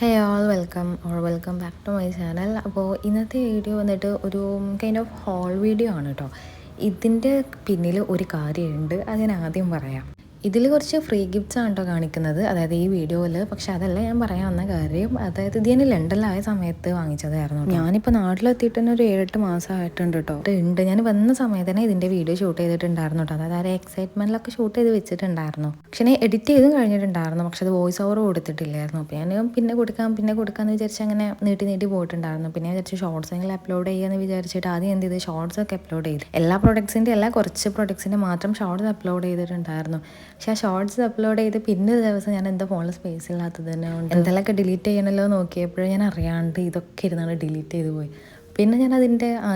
Hey all welcome back to my channel. അപ്പോൾ ഇന്നത്തെ video വന്നിട്ട് ഒരു കൈൻഡ് ഓഫ് ഹോൾ വീഡിയോ ആണ് കേട്ടോ. ഇതിൻ്റെ പിന്നിൽ ഒരു കാര്യമുണ്ട്, അത് ഞാൻ ആദ്യം പറയാം. ഇതിൽ കുറച്ച് ഫ്രീ ഗിഫ്റ്റ്സ് ആണ് കേട്ടോ കാണിക്കുന്നത്, അതായത് ഈ വീഡിയോയിൽ. പക്ഷെ അതല്ല ഞാൻ പറയാൻ വന്ന കാര്യം. അതായത് ഇത് ഞാൻ ലണ്ടനിലായ സമയത്ത് വാങ്ങിച്ചതായിരുന്നു. ഞാനിപ്പോൾ നാട്ടിലെത്തിയിട്ട് തന്നെ ഒരു 7-8 മാസമായിട്ടുണ്ട് കേട്ടോ. ഞാൻ വന്ന സമയത്ത് തന്നെ ഇതിൻ്റെ വീഡിയോ ഷൂട്ട് ചെയ്തിട്ടുണ്ടായിരുന്നു കേട്ടോ. അതായത് ആ എക്സൈറ്റ്മെൻറ്റിലൊക്കെ ഷൂട്ട് ചെയ്ത് വെച്ചിട്ടുണ്ടായിരുന്നു. പക്ഷെ ഞാൻ എഡിറ്റ് ചെയ്തും കഴിഞ്ഞിട്ടുണ്ടായിരുന്നു. പക്ഷെ അത് വോയിസ് ഓവർ കൊടുത്തിട്ടില്ലായിരുന്നു. അപ്പോൾ ഞാൻ പിന്നെ കൊടുക്കാമെന്ന് വിചാരിച്ച് അങ്ങനെ നീട്ടി പോയിട്ടുണ്ടായിരുന്നു. പിന്നെ വിചാരിച്ചു ഷോർട്സെങ്കിലും അപ്ലോഡ് ചെയ്യാമെന്ന് വിചാരിച്ചിട്ട് ആദ്യം എന്ത് ചെയ്ത് ഷോർട്സ് ഒക്കെ അപ്ലോഡ് ചെയ്തു. എല്ലാ പ്രൊഡക്ട്സിൻ്റെ കുറച്ച് പ്രൊഡക്ട്സിൻ്റെ മാത്രം ഷോർട്സ് അപ്ലോഡ് ചെയ്തിട്ടുണ്ടായിരുന്നു. പക്ഷേ ആ ഷോർട്സ് അപ്ലോഡ് ചെയ്ത് പിന്നെ ഒരു ദിവസം ഞാൻ എന്താ ഫോണിൽ സ്പേസ് ഇല്ലാത്തത് തന്നെ കൊണ്ട് എന്തെങ്കിലുമൊക്കെ ഡിലീറ്റ് ചെയ്യണമല്ലോ നോക്കിയപ്പോഴും ഞാൻ അറിയാണ്ട് ഇതൊക്കെ ഇരുന്നാണ് ഡിലീറ്റ് ചെയ്ത് പോയി. പിന്നെ ഞാൻ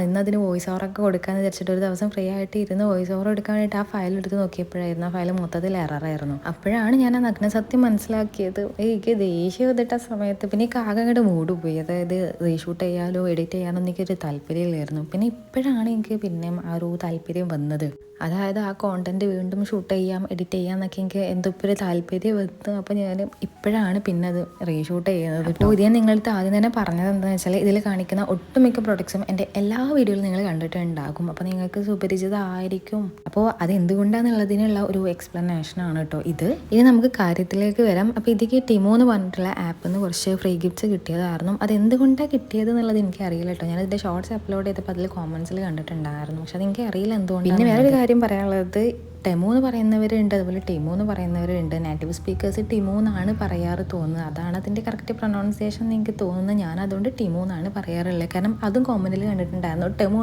ഇന്നതിന് വോയിസ് ഓവറൊക്കെ കൊടുക്കാമെന്ന് വിചാരിച്ചിട്ട് ഒരു ദിവസം ഫ്രീ ആയിട്ട് ഇരുന്ന് വോയിസ് ഓവർ എടുക്കാൻ വേണ്ടിയിട്ട് ആ ഫയൽ എടുത്ത് നോക്കിയപ്പോഴായിരുന്നു ആ ഫയൽ മൊത്തത്തിൽ എററായിരുന്നു. അപ്പോഴാണ് ഞാൻ ആ നഗ്നസത്യം മനസ്സിലാക്കിയത്. എനിക്ക് ദേഷ്യം വന്നിട്ട സമയത്ത് പിന്നെ എനിക്ക് ആകെ അങ്ങോട്ട് മൂഡ് പോയി. അതായത് റീഷൂട്ട് ചെയ്യാനോ എഡിറ്റ് ചെയ്യാനോ എനിക്കൊരു താല്പര്യമില്ലായിരുന്നു. പിന്നെ ഇപ്പോഴാണ് എനിക്ക് പിന്നെ ആ ഒരു താല്പര്യം വന്നത്. അതായത് ആ കോണ്ടന്റ് വീണ്ടും ഷൂട്ട് ചെയ്യാം, എഡിറ്റ് ചെയ്യാം എന്നൊക്കെ എനിക്ക് എന്തോ ഇപ്പോൾ ഒരു താല്പര്യം വന്നു. അപ്പോൾ ഞാൻ ഇപ്പോഴാണ് പിന്നെ അത് റീഷൂട്ട് ചെയ്യുന്നത്. അപ്പോൾ ഇത് ഞാൻ നിങ്ങളടുത്ത് ആദ്യം തന്നെ പറഞ്ഞത് എന്താണെന്ന് വെച്ചാൽ ഇതിൽ കാണിക്കുന്ന ഒട്ടുമിക്ക പ്രൊഡക്ട്സും എൻ്റെ എല്ലാ വീഡിയോയിലും നിങ്ങൾ കണ്ടിട്ടുണ്ടാകും. അപ്പോൾ നിങ്ങൾക്ക് സുപരിചിതമായിരിക്കും. അപ്പോൾ അത് എന്തുകൊണ്ടാണെന്നുള്ളതിനുള്ള ഒരു എക്സ്പ്ലനേഷനാണ് കേട്ടോ ഇത്. ഇനി നമുക്ക് കാര്യത്തിലേക്ക് വരാം. അപ്പോൾ ഇതിക്ക് ടിമോ എന്ന് പറഞ്ഞിട്ടുള്ള ആപ്പിൽ നിന്ന് കുറച്ച് ഫ്രീ ഗിഫ്റ്റ്സ് കിട്ടിയതായിരുന്നു. അത് എന്തുകൊണ്ടാണ് കിട്ടിയത് എന്നുള്ളത് എനിക്ക് അറിയില്ല കേട്ടോ. ഞാനിതിൻ്റെ ഷോർട്സ് അപ്ലോഡ് ചെയ്തപ്പോൾ അതിൽ കോമൻസിൽ കണ്ടിട്ടുണ്ടായിരുന്നു. പക്ഷെ അതെനിക്ക് അറിയില്ല എന്തുകൊണ്ട്. പിന്നെ വേറൊരു കാര്യം പറയാനുള്ളത്, ടെമോ എന്ന് പറയുന്നവരുണ്ട്, അതുപോലെ ടിമോ എന്ന് പറയുന്നവരുണ്ട്. നേറ്റീവ് സ്പീക്കേഴ്സ് ടിമോ എന്നാണ് പറയാറ് തോന്നുന്നത്. അതാണ് അതിൻ്റെ കറക്റ്റ് പ്രൊനൗൺസിയേഷൻ എന്ന് എനിക്ക് തോന്നുന്നത്. ഞാൻ അതുകൊണ്ട് ടിമോ എന്നാണ് പറയാറുള്ളത്. കാരണം അതും കോമൻറ്റിൽ കണ്ടിട്ടുണ്ടായിരുന്നു, ടെമോ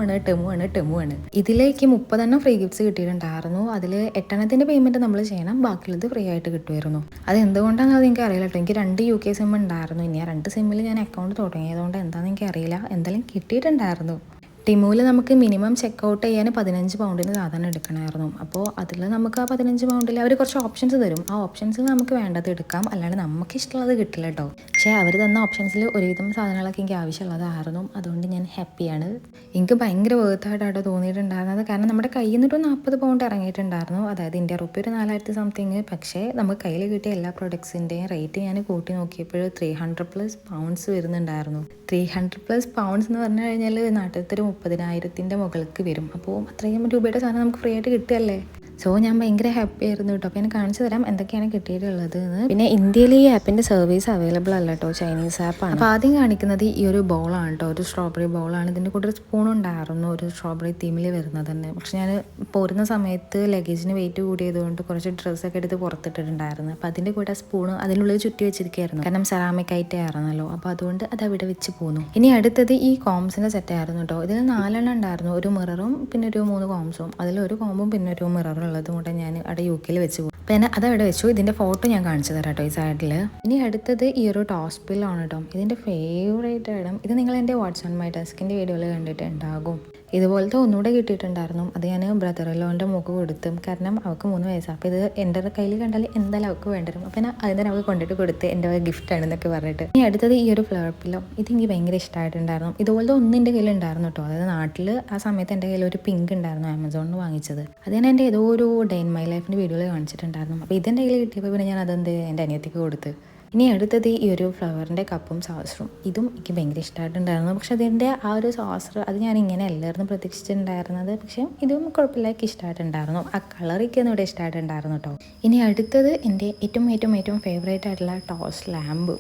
ആണ്. ഇതിലേക്ക് 30 ഫ്രീ ഗിഫ്റ്റ്സ് കിട്ടിയിട്ടുണ്ടായിരുന്നു. അതിൽ 8 പേയ്മെൻറ്റ് നമ്മൾ ചെയ്യണം, ബാക്കിയുള്ളത് ഫ്രീ ആയിട്ട് കിട്ടുമായിരുന്നു. അത് എന്തുകൊണ്ടാണെന്ന് എനിക്ക് അറിയില്ല കേട്ടോ. എനിക്ക് 2 UK സിം ഉണ്ടായിരുന്നു. ഇനി ആ 2 സിമ്മിൽ ഞാൻ അക്കൗണ്ട് തുടങ്ങിയതുകൊണ്ട് എന്താണെന്ന് എനിക്ക് അറിയില്ല, എന്തായാലും കിട്ടിയിട്ടുണ്ടായിരുന്നു. ടിമോയിൽ നമുക്ക് മിനിമം ചെക്കൗട്ട് ചെയ്യാൻ 15 പൗണ്ടിന് സാധനം എടുക്കണമായിരുന്നു. അപ്പോൾ അതിൽ നമുക്ക് ആ 15 പൗണ്ടിൽ അവർ കുറച്ച് ഓപ്ഷൻസ് തരും. ആ ഓപ്ഷൻസിൽ നമുക്ക് വേണ്ടത് എടുക്കാം, അല്ലാണ്ട് നമുക്ക് ഇഷ്ടമുള്ളത് കിട്ടില്ല കേട്ടോ. പക്ഷേ അവർ തന്ന ഓപ്ഷൻസിൽ ഒരുവിധം സാധനങ്ങളൊക്കെ എനിക്ക് ആവശ്യമുള്ളതായിരുന്നു. അതുകൊണ്ട് ഞാൻ ഹാപ്പിയാണ്. എനിക്ക് ഭയങ്കര വേർത്തായിട്ടാണ് തോന്നിയിട്ടുണ്ടായിരുന്നത്. കാരണം നമ്മുടെ കയ്യിൽ നിന്നൊരു 40 പൗണ്ട് ഇറങ്ങിയിട്ടുണ്ടായിരുന്നു, അതായത് ഇന്ത്യ റുപ്പി ഒരു 4000 സംതിങ്. പക്ഷേ നമുക്ക് കയ്യിൽ കിട്ടിയ എല്ലാ പ്രൊഡക്ട്സിൻ്റെയും റേറ്റ് ഞാൻ കൂട്ടി നോക്കിയപ്പോൾ 300+ പൗണ്ട്സ് വരുന്നുണ്ടായിരുന്നു. 300+ പൗണ്ട്സ് എന്ന് പറഞ്ഞു കഴിഞ്ഞാൽ നാട്ടിലത്തെ ഒരു 30,000 മുകൾക്ക് വരും. അപ്പോൾ അത്രയും രൂപയുടെ സാധനം നമുക്ക് ഫ്രീ ആയിട്ട് കിട്ടുകയല്ലേ. സോ ഞാൻ ഭയങ്കര ഹാപ്പി ആയിരുന്നു കേട്ടോ. അപ്പോൾ ഞാൻ കാണിച്ചു തരാം എന്തൊക്കെയാണ് കിട്ടിയിട്ടുള്ളത് എന്ന്. പിന്നെ ഇന്ത്യയിൽ ഈ ആപ്പിൻ്റെ സർവീസ് അവൈലബിൾ അല്ല കേട്ടോ, ചൈനീസ് ആപ്പാണ്. അപ്പോൾ ആദ്യം കാണിക്കുന്നത് ഈ ഒരു ബൗളാണ് കേട്ടോ, ഒരു സ്ട്രോബെറി ബൗളാണ്. ഇതിൻ്റെ കൂടെ ഒരു സ്പൂൺ ഉണ്ടായിരുന്നു, ഒരു സ്ട്രോബെറി തീമിൽ വരുന്നത് തന്നെ. പക്ഷെ ഞാൻ പോരുന്ന സമയത്ത് ലഗേജിന് വെയിറ്റ് കൂടിയതുകൊണ്ട് കുറച്ച് ഡ്രസ്സൊക്കെ എടുത്ത് പുറത്തിട്ടിട്ടുണ്ടായിരുന്നു. അപ്പോൾ അതിൻ്റെ കൂടെ സ്പൂണ് അതിനുള്ളിൽ ചുറ്റി വെച്ചിരിക്കുകയായിരുന്നു, കാരണം സെറാമിക് ആയിട്ടേ ആയിരുന്നല്ലോ. അപ്പോൾ അതുകൊണ്ട് അത് അവിടെ വെച്ച് പോന്നു. ഇനി അടുത്തത് ഈ കോംസിൻ്റെ സെറ്റ് ആയിരുന്നു കേട്ടോ. ഇതിൽ 4 ഉണ്ടായിരുന്നു, ഒരു മിററും പിന്നെ ഒരു 3 കോംസും. അതിലൊരു കോമ്പും പിന്നെ ഒരു മിററും ഉള്ളതും കൂടെ ഞാൻ അവിടെ UK വെച്ച് പോകും. പിന്നെ അതവിടെ വെച്ചു. ഇതിൻ്റെ ഫോട്ടോ ഞാൻ കാണിച്ചു തരാം കേട്ടോ ഈ സൈഡിൽ. ഇനി അടുത്തത് ഈ ഒരു ടോസ് പില്ലാണ് കേട്ടോ. ഇതിൻ്റെ ഫേവറേറ്റ് ഇടം. ഇത് നിങ്ങൾ എൻ്റെ വാട്സ് ഓൺ മൈ ഡെസ്കിൻ്റെ വീഡിയോയിൽ കണ്ടിട്ടുണ്ടാകും. ഇതുപോലത്തെ ഒന്നുകൂടെ കിട്ടിയിട്ടുണ്ടായിരുന്നു. അത് ഞാൻ ബ്രദറിലോൻ്റെ മോക്ക് കൊടുത്തും, കാരണം അവൾക്ക് 3 വയസ്സാണ്. അപ്പോൾ ഇത് എൻ്റെ കയ്യിൽ കണ്ടാൽ എന്തായാലും അവൾക്ക് വേണ്ടിവരും. അപ്പോൾ ഞാൻ അതിന് അവൾക്ക് കൊണ്ടിട്ട് കൊടുത്ത് എൻ്റെ ഗിഫ്റ്റാണെന്നൊക്കെ പറഞ്ഞിട്ട്. ഇനി അടുത്തത് ഈ ഒരു ഫ്ലവർ പില്ലോ. ഇത് എനിക്ക് ഭയങ്കര ഇഷ്ടമായിട്ടുണ്ടായിരുന്നു. ഇതുപോലത്തെ ഒന്ന് എൻ്റെ കയ്യിൽ ഉണ്ടായിരുന്നു കേട്ടോ. അതായത് നാട്ടിൽ ആ സമയത്ത് എൻ്റെ കയ്യിൽ ഒരു പിങ്ക് ഉണ്ടായിരുന്നു, ആമസോണിൽ വാങ്ങിച്ചത്. അത് ഞാൻ എൻ്റെ ഏതോ ഒരു ഡേ ഇൻ മൈ ലൈഫിൻ്റെ വീഡിയോയിൽ കാണിച്ചിട്ടുണ്ടായിരുന്നു. അപ്പോൾ ഇതെൻ്റെ കയ്യിൽ കിട്ടിയപ്പോൾ പിന്നെ ഞാൻ അതെന്ത് എൻ്റെ അനിയത്തിക്ക് കൊടുത്ത്. ഇനി അടുത്തത് ഈ ഒരു ഫ്ലവറിൻ്റെ കപ്പും സോസറും. ഇതും എനിക്ക് ഭയങ്കര ഇഷ്ടമായിട്ടുണ്ടായിരുന്നു. പക്ഷെ അതിൻ്റെ ആ ഒരു സോസർ അത് ഞാൻ ഇങ്ങനെ അല്ലായിരുന്നു പ്രതീക്ഷിച്ചിട്ടുണ്ടായിരുന്നത്. പക്ഷേ ഇതും കുഴപ്പമില്ല, എനിക്ക് ഇഷ്ടമായിട്ടുണ്ടായിരുന്നു. ആ കളറൊക്കെ ഒന്നും ഇവിടെ ഇഷ്ടമായിട്ടുണ്ടായിരുന്നു കേട്ടോ. ഇനി അടുത്തത് എൻ്റെ ഏറ്റവും ഫേവറേറ്റ് ആയിട്ടുള്ള ടോസ് ലാമ്പ്.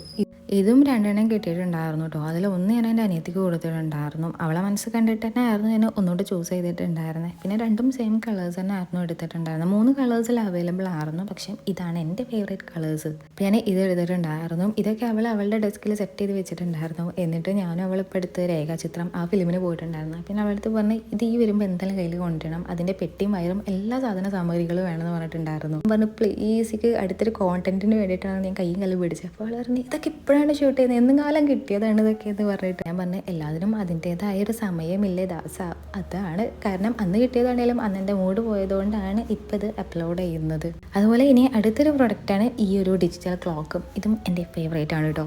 ഇതും 2 കിട്ടിയിട്ടുണ്ടായിരുന്നു കേട്ടോ. അതിൽ ഒന്ന് ഞാൻ എൻ്റെ അനിയത്തിക്ക് കൊടുത്തിട്ടുണ്ടായിരുന്നു. അവളെ മനസ്സ് കണ്ടിട്ട് തന്നെ ആയിരുന്നു ഞാൻ ഒന്നുകൂടെ ചൂസ് ചെയ്തിട്ടുണ്ടായിരുന്നത്. പിന്നെ 2ഉം സെയിം കളേഴ്സ് തന്നെ ആയിരുന്നു എടുത്തിട്ടുണ്ടായിരുന്നത്. 3 കളേഴ്സിൽ അവൈലബിൾ ആയിരുന്നു. പക്ഷേ ഇതാണ് എൻ്റെ ഫേവറേറ്റ് കളേഴ്സ്. ഞാൻ ഇത് എടുത്തിട്ടുണ്ടായിരുന്നു. ഇതൊക്കെ അവളുടെ ഡെസ്കിൽ സെറ്റ് ചെയ്ത് വെച്ചിട്ടുണ്ടായിരുന്നു. എന്നിട്ട് ഞാനും അവളിപ്പോൾ എടുത്ത് രേഖാചിത്രം ആ ഫിലിമിന് പോയിട്ടുണ്ടായിരുന്നു. പിന്നെ അവളടുത്ത് പറഞ്ഞ് ഇത് ഈ വരുമ്പോൾ എന്തായാലും കയ്യിൽ കൊണ്ടുവരണം, അതിൻ്റെ പെട്ടിയും വയറും എല്ലാ സാധന സാമഗ്രികളും വേണമെന്ന് പറഞ്ഞിട്ടുണ്ടായിരുന്നു. പറഞ്ഞു പ്ലീസിക്ക് അടുത്തൊരു കോണ്ടന്റിന് വേണ്ടിയിട്ടാണ് ഞാൻ കയ്യും കല്ലും പിടിച്ചത്. അപ്പോൾ അവൾ പറഞ്ഞു ഇതൊക്കെ ഇപ്പോഴാണ് ഷൂട്ട് ചെയ്യുന്നത്, എന്നും കാലം കിട്ടിയതാണ് ഇതൊക്കെ എന്ന് പറഞ്ഞിട്ട്. ഞാൻ പറഞ്ഞു എല്ലാത്തിനും അതിൻ്റേതായ ഒരു സമയമില്ലേ ദാസ, അതാണ് കാരണം. അന്ന് കിട്ടിയതാണെങ്കിലും അന്ന് എൻ്റെ മൂഡ് പോയതുകൊണ്ടാണ് ഇപ്പോൾ ഇത് അപ്ലോഡ് ചെയ്യുന്നത്. അതുപോലെ ഇനി അടുത്തൊരു പ്രൊഡക്റ്റാണ് ഈ ഒരു ഡിജിറ്റൽ ക്ലോക്കും. ഇതും എൻ്റെ ഫേവറേറ്റ് ആണ് കേട്ടോ.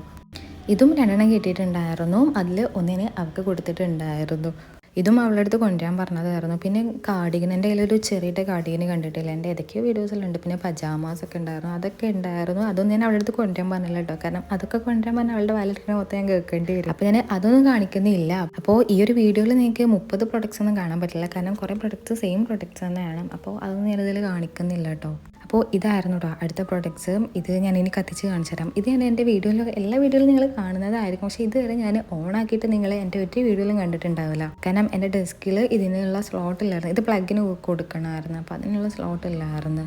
ഇതും 2 കിട്ടിയിട്ടുണ്ടായിരുന്നു. അതിൽ ഒന്നിന് അവൾക്ക് കൊടുത്തിട്ടുണ്ടായിരുന്നു. ഇതും അവളുടെ അടുത്ത് കൊണ്ടുവരാൻ പറഞ്ഞതായിരുന്നു. പിന്നെ കാർഡിഗൻ, എൻ്റെ കയ്യിലൊരു ചെറിയ കാർഡിഗൻ കണ്ടിട്ടില്ല, എൻ്റെ ഏതൊക്കെയോ വീഡിയോസിലുണ്ട്. പിന്നെ പജാമാസ് ഒക്കെ ഉണ്ടായിരുന്നു, അതൊക്കെ ഉണ്ടായിരുന്നു. അതൊന്നും ഞാൻ അവളുടെ അടുത്ത് കൊണ്ടുവരാൻ പറഞ്ഞില്ല കേട്ടോ, കാരണം അതൊക്കെ കൊണ്ടുവരാൻ പറഞ്ഞാൽ അവളുടെ വാലിട്ടിനെ മൊത്തം ഞാൻ കേൾക്കേണ്ടി വരും. അപ്പോൾ ഞാൻ അതൊന്നും കാണിക്കുന്നില്ല. അപ്പോൾ ഈ ഒരു വീഡിയോയിൽ നിങ്ങൾക്ക് 30 പ്രൊഡക്ട്സ് ഒന്നും കാണാൻ പറ്റില്ല, കാരണം കുറേ പ്രൊഡക്ട്സ് സെയിം പ്രൊഡക്ട്സ് തന്നെയാണ്. അപ്പോൾ അതൊന്നും ഞാനിതിൽ കാണിക്കുന്നില്ല കേട്ടോ. അപ്പോൾ ഇതായിരുന്നു കേട്ടോ അടുത്ത പ്രൊഡക്ട്സ്. ഇത് ഞാൻ ഇനി കത്തിച്ച് കാണിച്ചു തരാം. ഇത് ഞാൻ എൻ്റെ വീഡിയോയിൽ, എല്ലാ വീഡിയോയിലും നിങ്ങൾ കാണുന്നതായിരിക്കും, പക്ഷേ ഇതുവരെ ഞാൻ ഓൺ ആക്കിയിട്ട് നിങ്ങൾ എൻ്റെ ഒരു വീഡിയോയിലും കണ്ടിട്ടുണ്ടാവില്ല. കാരണം എൻ്റെ ഡെസ്കിൽ ഇതിനുള്ള സ്ലോട്ട് ഇല്ലായിരുന്നു, ഇത് പ്ലഗിന് കൊടുക്കണമായിരുന്നു, അപ്പോൾ അതിനുള്ള സ്ലോട്ട് ഇല്ലായിരുന്നു.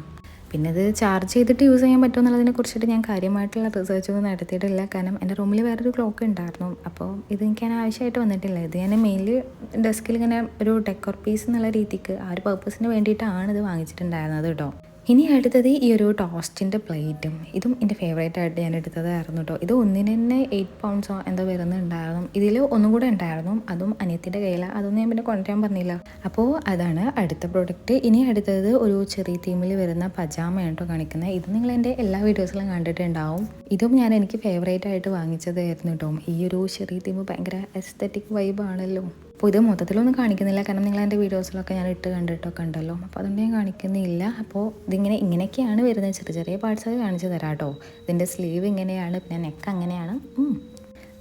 പിന്നെ ഇത് ചാർജ് ചെയ്തിട്ട് യൂസ് ചെയ്യാൻ പറ്റുമെന്നുള്ളതിനെ കുറിച്ചിട്ട് ഞാൻ കാര്യമായിട്ടുള്ള റിസർച്ച് ഒന്നും നടത്തിയിട്ടില്ല, കാരണം എൻ്റെ റൂമിൽ വേറൊരു ക്ലോക്ക് ഉണ്ടായിരുന്നു. അപ്പോൾ ഇത് എനിക്ക് ആവശ്യമായിട്ട് വന്നിട്ടില്ല. ഇത് ഞാൻ മെയിൻലി ഡെസ്കിൽ ഇങ്ങനെ ഒരു ഡെക്കോർ പീസ് എന്നുള്ള രീതിക്ക് ആ ഒരു പർപ്പസിന് വേണ്ടിയിട്ടാണ് ഇത് വാങ്ങിച്ചിട്ടുണ്ടായിരുന്നത് കേട്ടോ. ഇനി അടുത്തത് ഈ ഒരു ടോസ്റ്റിൻ്റെ പ്ലേറ്റും, ഇതും എൻ്റെ ഫേവറേറ്റ് ആയിട്ട് ഞാൻ എടുത്തതായിരുന്നു കേട്ടോ. ഇത് ഒന്നിന് തന്നെ 8 പൗണ്ട്സോ എന്തോ വരുന്നുണ്ടായിരുന്നു. ഇതിൽ ഒന്നും കൂടെ ഉണ്ടായിരുന്നു, അതും അനിയത്തിൻ്റെ കയ്യിലാണ്. അതൊന്നും ഞാൻ പിന്നെ കൊണ്ടുവരാൻ പറഞ്ഞില്ല. അപ്പോൾ അതാണ് അടുത്ത പ്രോഡക്റ്റ്. ഇനി അടുത്തത് ഒരു ചെറിയ തീമിൽ വരുന്ന പജാമയാണ് കേട്ടോ കാണിക്കുന്നത്. ഇത് നിങ്ങൾ എൻ്റെ എല്ലാ വീഡിയോസിലും കണ്ടിട്ടുണ്ടാവും. ഇതും ഞാൻ എനിക്ക് ഫേവറേറ്റ് ആയിട്ട് വാങ്ങിച്ചതായിരുന്നു കേട്ടോ. ഈ ഒരു ചെറിയ തീം ഭയങ്കര എസ്തറ്റിക് വൈബാണല്ലോ. അപ്പോൾ ഇത് മൊത്തത്തിലൊന്നും കാണിക്കുന്നില്ല, കാരണം നിങ്ങൾ എൻ്റെ വീഡിയോസിലൊക്കെ ഞാൻ ഇട്ട് കണ്ടിട്ടൊക്കെ ഉണ്ടല്ലോ, അപ്പോൾ അതുകൊണ്ട് ഞാൻ കാണിക്കുന്നില്ല. അപ്പോൾ ഇങ്ങനെയൊക്കെയാണ് വരുന്നത്. ചെറിയ ചെറിയ പാർട്സൊക്കെ കാണിച്ചു തരാം കേട്ടോ. ഇതിൻ്റെ സ്ലീവ് ഇങ്ങനെയാണ്, പിന്നെ നെക്ക് അങ്ങനെയാണ്.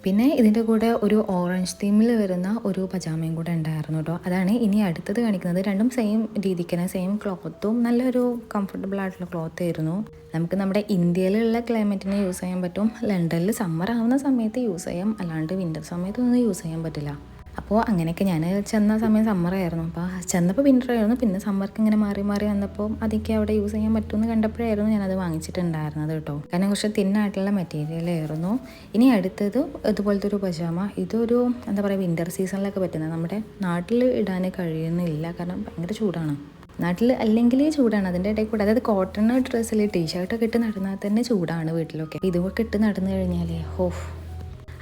പിന്നെ ഇതിൻ്റെ കൂടെ ഒരു ഓറഞ്ച് തീമിൽ വരുന്ന ഒരു പജാമയും കൂടെ ഉണ്ടായിരുന്നു കേട്ടോ. അതാണ് ഇനി അടുത്തത് കാണിക്കുന്നത്. രണ്ടും സെയിം രീതിക്ക് തന്നെ, സെയിം ക്ലോത്തും, നല്ലൊരു കംഫർട്ടബിൾ ആയിട്ടുള്ള ക്ലോത്ത് ആയിരുന്നു. നമുക്ക് നമ്മുടെ ഇന്ത്യയിലുള്ള ക്ലൈമറ്റിന് യൂസ് ചെയ്യാൻ പറ്റും. ലണ്ടനിൽ സമ്മർ ആവുന്ന സമയത്ത് യൂസ് ചെയ്യാം, അല്ലാണ്ട് വിൻ്റർ സമയത്തൊന്നും യൂസ് ചെയ്യാൻ പറ്റില്ല. അപ്പോൾ അങ്ങനെയൊക്കെ ഞാൻ ചെന്ന സമയം സമ്മറായിരുന്നു. അപ്പോൾ ചെന്നപ്പോൾ വിൻ്ററായിരുന്നു, പിന്നെ സമ്മർക്ക് ഇങ്ങനെ മാറി മാറി വന്നപ്പോൾ അതൊക്കെ അവിടെ യൂസ് ചെയ്യാൻ പറ്റുമെന്ന് കണ്ടപ്പോഴായിരുന്നു ഞാനത് വാങ്ങിച്ചിട്ടുണ്ടായിരുന്നത് കേട്ടോ. കാരണം കുറച്ച് തിന്നായിട്ടുള്ള മെറ്റീരിയലായിരുന്നു. ഇനി അടുത്തത് ഇതുപോലത്തെ ഒരു പജാമ. ഇതൊരു എന്താ പറയുക, വിൻ്റർ സീസണിലൊക്കെ പറ്റുന്നത്. നമ്മുടെ നാട്ടിൽ ഇടാൻ കഴിയുന്നില്ല, കാരണം ഭയങ്കര ചൂടാണ്. നാട്ടിൽ അല്ലെങ്കിൽ ചൂടാണ്, അതിൻ്റെ ഇടയിൽ കൂടെ, അതായത് കോട്ടൺ ഡ്രസ്സിൽ ടീഷർട്ടൊക്കെ ഇട്ട് നടന്നാൽ തന്നെ ചൂടാണ് വീട്ടിലൊക്കെ. ഇതൊക്കെ ഇട്ട് നടന്നു കഴിഞ്ഞാൽ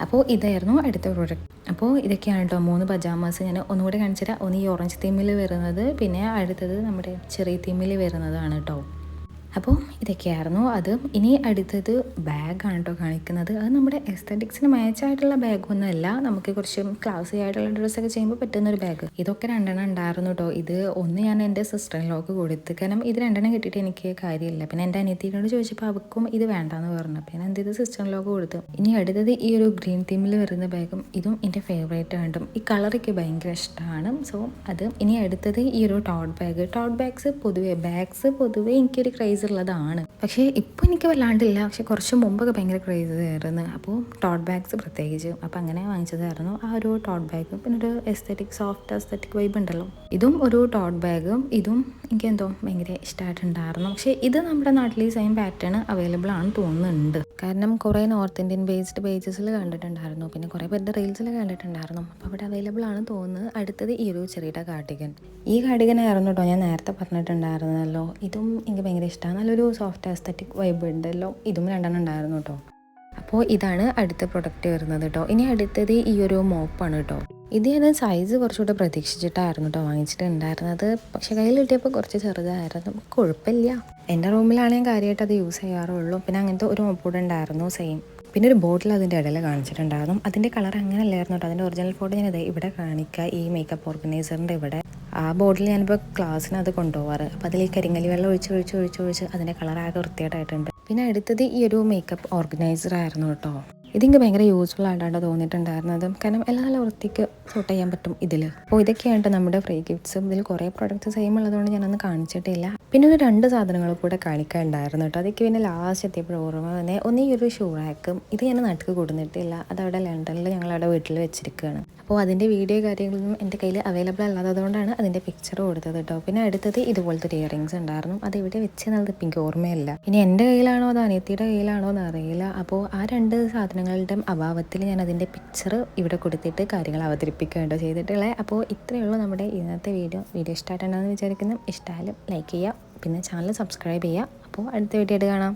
അപ്പോൾ ഇതായിരുന്നു അടുത്ത പ്രോഡക്റ്റ്. അപ്പോൾ ഇതൊക്കെയാണ് കേട്ടോ 3 പജാമാസ്. ഞാൻ ഒന്നുകൂടെ കാണിച്ചുതരാം. ഒന്ന് ഈ ഓറഞ്ച് തീമിൽ വരുന്നത്, പിന്നെ അടുത്തത് നമ്മുടെ ചെറിയ തീമിൽ വരുന്നതാണ് കേട്ടോ. അപ്പോൾ ഇതൊക്കെയായിരുന്നു അത്. ഇനി അടുത്തത് ബാഗാണ് കേട്ടോ കാണിക്കുന്നത്. അത് നമ്മുടെ എസ്തറ്റിക്സിന് മാച്ചായിട്ടുള്ള ബാഗൊന്നുമല്ല, നമുക്ക് കുറച്ച് ക്ലാസി ആയിട്ടുള്ള ഡ്രസ്സൊക്കെ ചെയ്യുമ്പോൾ പറ്റുന്നൊരു ബാഗ്. ഇതൊക്കെ 2 ഉണ്ടായിരുന്നു കേട്ടോ. ഇത് ഒന്ന് ഞാൻ എൻ്റെ സിസ്റ്റർ ഇൻ ലോക്ക് കൊടുത്ത്, കാരണം ഇത് 2 കിട്ടിയിട്ട് എനിക്ക് കാര്യമില്ല. പിന്നെ എൻ്റെ അനിയത്തിയോട് ചോദിച്ചപ്പോൾ അവൾക്കും ഇത് വേണ്ടാന്ന് പറഞ്ഞു, പിന്നെ എന്ത് ചെയ്ത് സിസ്റ്റർ ഇൻ ലോക്ക് കൊടുത്തു. ഇനി അടുത്തത് ഈ ഒരു ഗ്രീൻ തീമിൽ വരുന്ന ബാഗും, ഇതും എൻ്റെ ഫേവറേറ്റ് ആണ്. ഈ കളറൊക്കെ ഭയങ്കര ഇഷ്ടമാണ്. സോ അത്. ഇനി അടുത്തത് ഈ ഒരു ടോട്ട് ബാഗ്. ടോട്ട് ബാഗ്സ് പൊതുവേ എനിക്കൊരു ക്രൈസ് ഉള്ളതാണ്, പക്ഷേ ഇപ്പോൾ എനിക്ക് വല്ലാണ്ടില്ല, പക്ഷെ കുറച്ച് മുമ്പൊക്കെ ഭയങ്കര ക്രേസ് ആയിരുന്നു. അപ്പോൾ ടോട്ട് ബാഗ്സ് പ്രത്യേകിച്ച്, അപ്പോൾ അങ്ങനെ വാങ്ങിച്ചതായിരുന്നു ആ ഒരു ടോട്ട് ബാഗ്. പിന്നെ ഒരു സോഫ്റ്റ് എസ്തറ്റിക് വൈബ് ഉണ്ടല്ലോ, ഇതും ഒരു ടോട്ട് ബാഗും. ഇതും എനിക്ക് എന്തോ ഭയങ്കര ഇഷ്ടമായിട്ടുണ്ടായിരുന്നു. പക്ഷേ ഇത് നമ്മുടെ നാട്ടിൽ ഈ സെയിം പാറ്റേൺ അവൈലബിൾ ആണെന്ന് തോന്നുന്നുണ്ട്, കാരണം കുറേ നോർത്ത് ഇന്ത്യൻ ബേസ്ഡ് പേജസിൽ കണ്ടിട്ടുണ്ടായിരുന്നു, പിന്നെ കുറേ പേരുടെ റീൽസിൽ കണ്ടിട്ടുണ്ടായിരുന്നു. അപ്പോൾ അവിടെ അവൈലബിൾ ആണെന്ന് തോന്നുന്നത്. അടുത്തത് ഈ ഒരു ചെറിയ കാർഡിഗൻ. ഈ കാർഡിഗൻ ആയിരുന്നു കേട്ടോ ഞാൻ നേരത്തെ പറഞ്ഞിട്ടുണ്ടായിരുന്നല്ലോ. ഇതും എനിക്ക് ഭയങ്കര ഇഷ്ടമാണ്, നല്ലൊരു സോഫ്റ്റ് എസ്തറ്റിക് വൈബ് ഉണ്ടല്ലോ. ഇതും 2 ഉണ്ടായിരുന്നു കേട്ടോ. അപ്പോൾ ഇതാണ് അടുത്ത പ്രൊഡക്റ്റ് വരുന്നത് കേട്ടോ. ഇനി അടുത്തത് ഈ ഒരു മോപ്പാണ് കേട്ടോ. ഇത് ഞാൻ സൈസ് കുറച്ചുകൂടെ പ്രതീക്ഷിച്ചിട്ടായിരുന്നു കേട്ടോ വാങ്ങിച്ചിട്ടുണ്ടായിരുന്നത്, പക്ഷേ കയ്യിൽ കിട്ടിയപ്പോൾ കുറച്ച് ചെറുതായിരുന്നു. കുഴപ്പമില്ല, എൻ്റെ റൂമിലാണ് ഞാൻ കാര്യമായിട്ട് അത് യൂസ് ചെയ്യാറുള്ളൂ. പിന്നെ അങ്ങനത്തെ ഒരു മോപ്പ് കൂടെ ഉണ്ടായിരുന്നു സെയിം. പിന്നെ ഒരു ബോട്ടിൽ അതിൻ്റെ ഇടയിൽ കാണിച്ചിട്ടുണ്ടായിരുന്നു. അതിൻ്റെ കളർ അങ്ങനെ അല്ലായിരുന്നു കേട്ടോ. അതിൻ്റെ ഒറിജിനൽ ഫോട്ടോ ഞാനിത് ഇവിടെ കാണിക്കുക, ഈ മേക്കപ്പ് ഓർഗനൈസറിൻ്റെ ഇവിടെ. ആ ബോട്ടിൽ ഞാനിപ്പോൾ ക്ലാസ്സിന് അത് കൊണ്ടുപോകാറ്. അപ്പോൾ അതിൽ ഈ കരിങ്ങലി വെള്ളം ഒഴിച്ച് അതിൻ്റെ കളറാകെ വൃത്തിയായിട്ടുണ്ട്. പിന്നെ അടുത്തത് ഈ ഒരു മേക്കപ്പ് ഓർഗനൈസർ ആയിരുന്നു കേട്ടോ. ഇതെനിക്ക് ഭയങ്കര യൂസ്ഫുൾ ആയിട്ടാണ് തോന്നിയിട്ടുണ്ടായിരുന്നത്, കാരണം എല്ലാം നല്ല വൃത്തിക്ക് സൂട്ട് ചെയ്യാൻ പറ്റും ഇതിൽ. അപ്പോൾ ഇതൊക്കെയാണ് നമ്മുടെ ഫ്രീ ഗിഫ്റ്റ്സും. ഇതിൽ കുറേ പ്രോഡക്റ്റ്സ് സെയിം ഉള്ളതുകൊണ്ട് ഞാനൊന്നും കാണിച്ചിട്ടില്ല. പിന്നെ ഒരു 2 സാധനങ്ങൾ കൂടെ കാണിക്കാനുണ്ടായിരുന്നു കേട്ടോ. അതൊക്കെ പിന്നെ ലാസ്റ്റ് എത്തിയപ്പോൾ ഓർമ്മ വന്നേ. ഒന്ന് ഈ ഒരു ഷൂ റാക്കും, ഇത് ഞാൻ നാട്ടിൽ കൊടുത്തിട്ടില്ല, അതവിടെ ലണ്ടനിൽ ഞങ്ങളവിടെ വീട്ടിൽ വെച്ചിരിക്കുകയാണ്. അപ്പോൾ അതിൻ്റെ വീഡിയോ കാര്യങ്ങളൊന്നും എൻ്റെ കയ്യിൽ അവൈലബിൾ അല്ലാത്തതുകൊണ്ടാണ് അതിൻ്റെ പിക്ചർ കൊടുത്തത് കേട്ടോ. പിന്നെ അടുത്തത് ഇതുപോലത്തെ ഇയറിങ്സ് ഉണ്ടായിരുന്നു, അത് ഇവിടെ വെച്ചെന്നത് ഇപ്പം എനിക്ക് ഓർമ്മയില്ല. ഇനി എൻ്റെ കയ്യിലാണോ അത് അനിയത്തിയുടെ കയ്യിലാണോ എന്ന് അറിയില്ല. അപ്പോൾ ആ 2 സാധനങ്ങളുടെ അഭാവത്തിൽ ഞാൻ അതിൻ്റെ പിക്ചർ ഇവിടെ കൊടുത്തിട്ട് കാര്യങ്ങൾ അവതരിപ്പിക്കുകയാണ് ചെയ്തിട്ടുള്ളത്. അപ്പോൾ ഇത്രയേ ഉള്ളൂ നമ്മുടെ ഇന്നത്തെ വീഡിയോ ഇഷ്ടമായിട്ടുണ്ടെന്ന് വിചാരിക്കുന്നു. ഇഷ്ടമായാലും ലൈക്ക് ചെയ്യുക, പിന്നെ ചാനൽ സബ്സ്ക്രൈബ് ചെയ്യുക. അപ്പോൾ അടുത്ത വീഡിയോ ആയിട്ട് കാണാം.